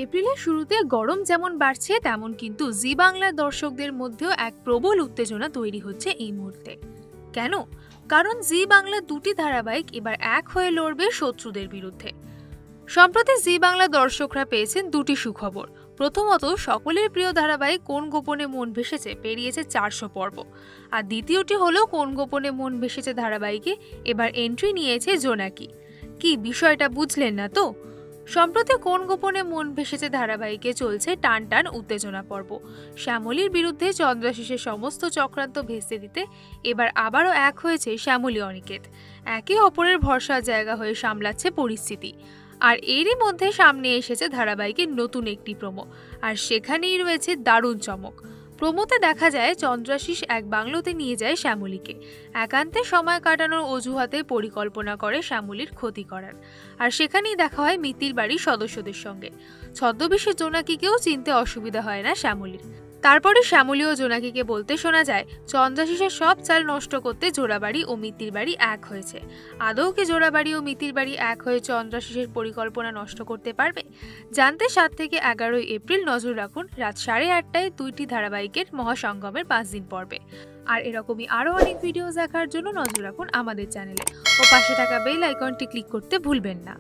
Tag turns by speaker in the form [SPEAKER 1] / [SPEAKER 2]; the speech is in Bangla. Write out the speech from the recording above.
[SPEAKER 1] এপ্রিলের শুরুতে গরম যেমন বাড়ছে তেমন কিন্তু জি বাংলার দর্শকদের মধ্যেও এক প্রবল উত্তেজনা তৈরি হচ্ছে এই মুহূর্তে। কেন? কারণ জি বাংলা দুটি ধারাবাহিক এবার এক হয়ে লড়বে শত্রুদের বিরুদ্ধে। সম্প্রতি জি বাংলা দর্শকরা পেয়েছেন দুটি সুখবর। প্রথমত, সকলের প্রিয় ধারাবাহিক কোন গোপনে মন ভেসেছে পেরিয়েছে 400 পর্ব, আর দ্বিতীয়টি হলো কোন গোপনে মন ভেসেছে ধারাবাহিকে এবার এন্ট্রি নিয়েছে জোনাকি। কি বিষয়টা বুঝলেন না তো? সম্প্রতি কোন গোপনে মন ভেসেছে ধারাবাহিকে চলছে টান টান উত্তেজনা পর্ব। শ্যামলীর বিরুদ্ধে চন্দ্রাশিসের সমস্ত চক্রান্ত ভেস্তে দিতে এবার আবারও এক হয়েছে শ্যামলী অনিকেত। একে অপরের ভরসার জায়গা হয়ে সামলাচ্ছে পরিস্থিতি। আর এরই মধ্যে সামনে এসেছে ধারাবাহিকের নতুন একটি প্রোমো, আর সেখানেই রয়েছে দারুণ চমক। প্রোমোতে দেখা যায় চন্দ্রাশিস এক বাংলোতে নিয়ে যায় শ্যামলীকে। একান্তে সময় কাটানোর অজুহাতে পরিকল্পনা করে শ্যামলীর ক্ষতি করার। আর সেখানেই দেখা হয় মিতির বাড়ির সদস্যদের সঙ্গে। ছদ্মবেশে জোনাকিকেও চিনতে অসুবিধা হয় না শ্যামলীর। তারপরে শ্যামলী ও জোনাকিকে বলতে শোনা যায় চন্দ্রাশিসের সব চাল নষ্ট করতে জোড়াবাড়ি ও মিতির বাড়ি এক হয়েছে। আদৌ কি জোড়াবাড়ি ও মিতির বাড়ি এক হয়ে চন্দ্রাশিসের পরিকল্পনা নষ্ট করতে পারবে? জানতে 7 থেকে 11 এপ্রিল নজর রাখুন রাত 8:30টায় দুইটি ধারাবাহিকের মহাসঙ্গমের 5 দিন পর্বে। আর এরকমই আরও অনেক ভিডিও দেখার জন্য নজর রাখুন আমাদের চ্যানেলে ও পাশে থাকা বেল আইকনটি ক্লিক করতে ভুলবেন না।